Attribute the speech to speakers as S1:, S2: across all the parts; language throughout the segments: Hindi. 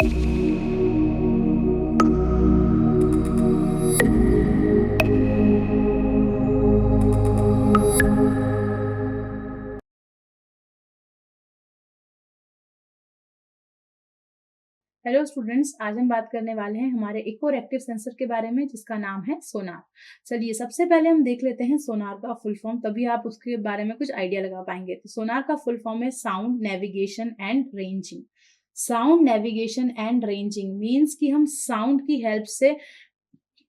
S1: हेलो स्टूडेंट्स, आज हम बात करने वाले हैं हमारे एक और एक्टिव सेंसर के बारे में जिसका नाम है सोनार। चलिए सबसे पहले हम देख लेते हैं सोनार का फुल फॉर्म, तभी आप उसके बारे में कुछ आइडिया लगा पाएंगे। तो सोनार का फुल फॉर्म है sound navigation and ranging. Sound navigation and ranging means कि हम साउंड की हेल्प से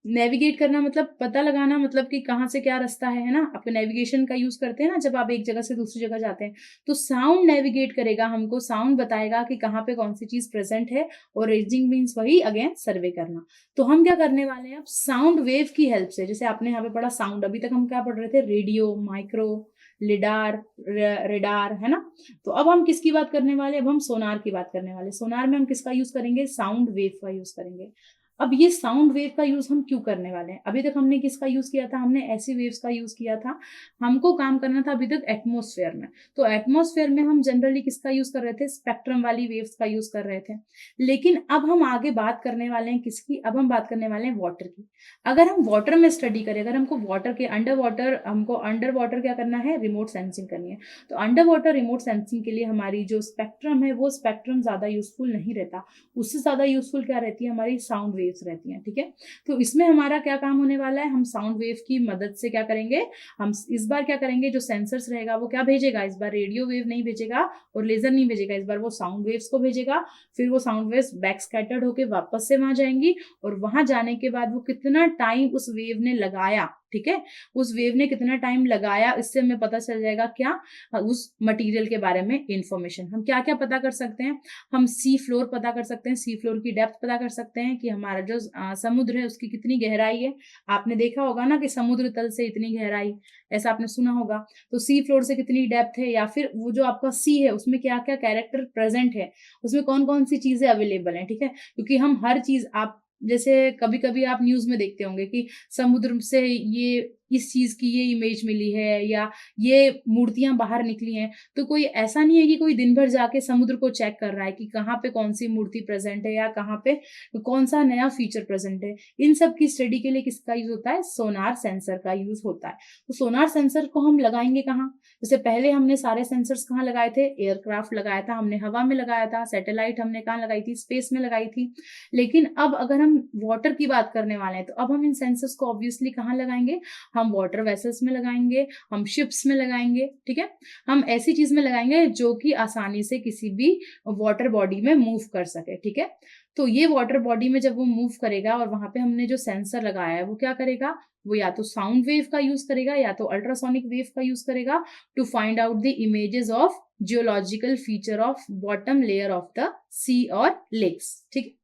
S1: नेविगेट करना, मतलब पता लगाना, मतलब कि कहाँ से क्या रास्ता है ना। आप नेविगेशन का यूज करते हैं ना जब आप एक जगह से दूसरी जगह जाते हैं, तो साउंड नेविगेट करेगा, हमको साउंड बताएगा कि कहाँ पे कौन सी चीज प्रेजेंट है। और रेंजिंग मीन्स वही अगेन सर्वे करना। तो हम क्या करने वाले हैं अब साउंड वेव की हेल्प से, जैसे आपने यहाँ पे पढ़ा साउंड, अभी तक हम क्या पढ़ रहे थे, रेडियो, माइक्रो, लिडार, रेडार, है ना। तो अब हम किसकी बात करने वाले, अब हम सोनार की बात करने वाले। सोनार में हम किसका यूज करेंगे, साउंड वेव का यूज करेंगे। अब ये साउंड वेव का यूज हम क्यों करने वाले हैं, अभी तक हमने किसका यूज किया था, हमने ऐसी वेव्स का यूज किया था। हमको काम करना था अभी तक एटमॉस्फेयर में। तो एटमॉस्फेयर में हम जनरली किसका यूज कर रहे थे, स्पेक्ट्रम वाली वेव्स का यूज कर रहे थे। लेकिन अब हम आगे बात करने वाले हैं किसकी, अब हम बात करने वाले हैं वाटर की। अगर हम वाटर में स्टडी करें, अगर हमको वाटर के अंडर वाटर, हमको अंडर वाटर क्या करना है, रिमोट सेंसिंग करनी है। तो अंडर वाटर रिमोट सेंसिंग के लिए हमारी जो स्पेक्ट्रम है वो स्पेक्ट्रम ज्यादा यूजफुल नहीं रहता। उससे ज्यादा यूजफुल क्या रहती है, हमारी साउंड वेव्स रहती हैं। ठीक है, तो इसमें हमारा क्या काम होने वाला है, हम साउंड वेव की मदद से क्या करेंगे, हम इस बार क्या करेंगे, जो सेंसर्स रहेगा वो क्या भेजेगा, इस बार रेडियो वेव नहीं भेजेगा और लेजर नहीं भेजेगा, इस बार वो साउंड वेव्स को भेजेगा। फिर वो साउंड वेव्स बैक स्कैटर्ड होकर वापस से वहां जाएंगी, और वहां जाने के बाद वो कितना टाइम उस वेव ने लगाया, ठीक है, उस वेव ने कितना टाइम लगाया, इससे हमें पता चल जाएगा क्या, उस मटेरियल के बारे में इंफॉर्मेशन। हम क्या क्या पता कर सकते हैं, हम सी फ्लोर पता कर सकते हैं, सी फ्लोर की डेप्थ पता कर सकते हैं कि हमारा जो समुद्र है उसकी कितनी गहराई है। आपने देखा होगा ना कि समुद्र तल से इतनी गहराई, ऐसा आपने सुना होगा। तो सी फ्लोर से कितनी डेप्थ है, या फिर वो जो आपका सी है उसमें क्या क्या कैरेक्टर प्रेजेंट है, उसमें कौन कौन सी चीजें अवेलेबल है। ठीक है, क्योंकि हम हर चीज, आप जैसे कभी कभी आप न्यूज में देखते होंगे कि समुद्र से ये इस चीज की ये इमेज मिली है, या ये मूर्तियां बाहर निकली हैं। तो कोई ऐसा नहीं है कि कोई दिन भर जाके समुद्र को चेक कर रहा है कि कहाँ पे कौन सी मूर्ति प्रेजेंट है, या कहाँ पे कौन सा नया फीचर प्रेजेंट है। इन सब की स्टडी के लिए किसका यूज होता है, सोनार सेंसर का यूज होता है। तो सोनार सेंसर को हम लगाएंगे कहाँ, जैसे पहले हमने सारे सेंसर्स कहाँ लगाए थे, एयरक्राफ्ट लगाया था हमने, हवा में लगाया था, सैटेलाइट हमने कहाँ लगाई थी, स्पेस में लगाई थी। लेकिन अब अगर हम वाटर की बात करने वाले हैं, तो अब हम इन सेंसर्स को ऑब्वियसली कहाँ लगाएंगे, हम वाटर वेसल्स में लगाएंगे, हम शिप्स में लगाएंगे। ठीक है, हम ऐसी चीज में लगाएंगे जो कि आसानी से किसी भी वाटर बॉडी में मूव कर सके। ठीक है, तो ये वाटर बॉडी में जब वो मूव करेगा और वहां पे हमने जो सेंसर लगाया है वो क्या करेगा, वो या तो साउंड वेव का यूज करेगा या तो अल्ट्रासोनिक वेव का यूज करेगा to find out the images of geological feature of bottom layer of the sea और लेक्स। ठीक है,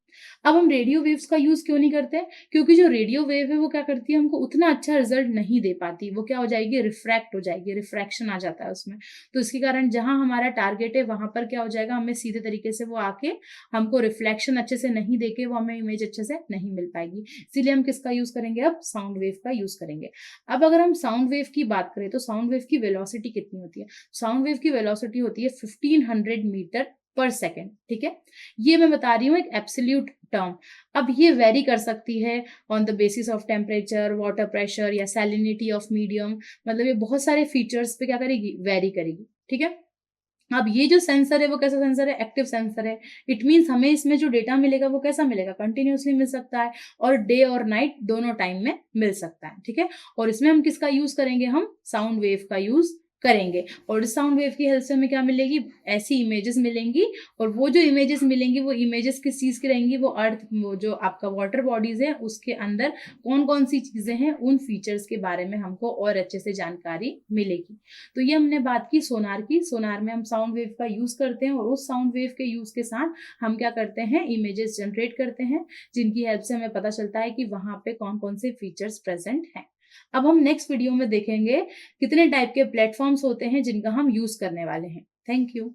S1: अब हम रेडियो वेव्स का यूज क्यों नहीं करते, क्योंकि जो रेडियो वेव है वो क्या करती है, हमको उतना अच्छा रिजल्ट नहीं दे पाती, वो क्या हो जाएगी, रिफ्रैक्ट हो जाएगी, रिफ्रैक्शन आ जाता है उसमें। तो इसके कारण जहां हमारा टारगेट है वहां पर क्या हो जाएगा, हमें सीधे तरीके से वो आके हमको रिफ्लेक्शन अच्छे से नहीं देके वो हमें इमेज अच्छे से नहीं मिल पाएगी। इसीलिए हम किसका यूज करेंगे, अब साउंड वेव का यूज करेंगे। अब अगर हम साउंड वेव की बात करें तो साउंड वेव की वेलोसिटी कितनी होती है, साउंड वेव की वेलोसिटी होती है 1500 मीटर पर सेकेंड। ठीक है, ये मैं बता रही हूँ एक एब्सोल्यूट टर्म। अब ये वेरी कर सकती है on the basis of temperature, water pressure या सैलिनिटी ऑफ मीडियम, मतलब ये बहुत सारे फीचर्स पे क्या करेगी, वेरी करेगी। ठीक है, अब ये जो सेंसर है वो कैसा सेंसर है, एक्टिव सेंसर है। इट मीन्स हमें इसमें जो डेटा मिलेगा वो कैसा मिलेगा, कंटिन्यूअसली मिल सकता है, और डे और नाइट दोनों टाइम में मिल सकता है। ठीक है, और इसमें हम किसका यूज करेंगे, हम साउंड वेव का यूज करेंगे। और इस साउंड वेव की हेल्प से हमें क्या मिलेगी, ऐसी इमेजेस मिलेंगी। और वो जो इमेजेस मिलेंगी वो इमेजेस किस चीज की रहेंगी, वो अर्थ, वो जो आपका वाटर बॉडीज है उसके अंदर कौन कौन सी चीजें हैं, उन फीचर्स के बारे में हमको और अच्छे से जानकारी मिलेगी। तो ये हमने बात की सोनार की। सोनार में हम साउंड वेव का यूज करते हैं, और उस साउंड वेव के यूज के साथ हम क्या करते हैं, इमेजेस जनरेट करते हैं, जिनकी हेल्प से हमें पता चलता है कि वहां पे कौन कौन से फीचर्स प्रेजेंट हैं। अब हम नेक्स्ट वीडियो में देखेंगे कितने टाइप के प्लेटफॉर्म्स होते हैं जिनका हम यूज करने वाले हैं। Thank you.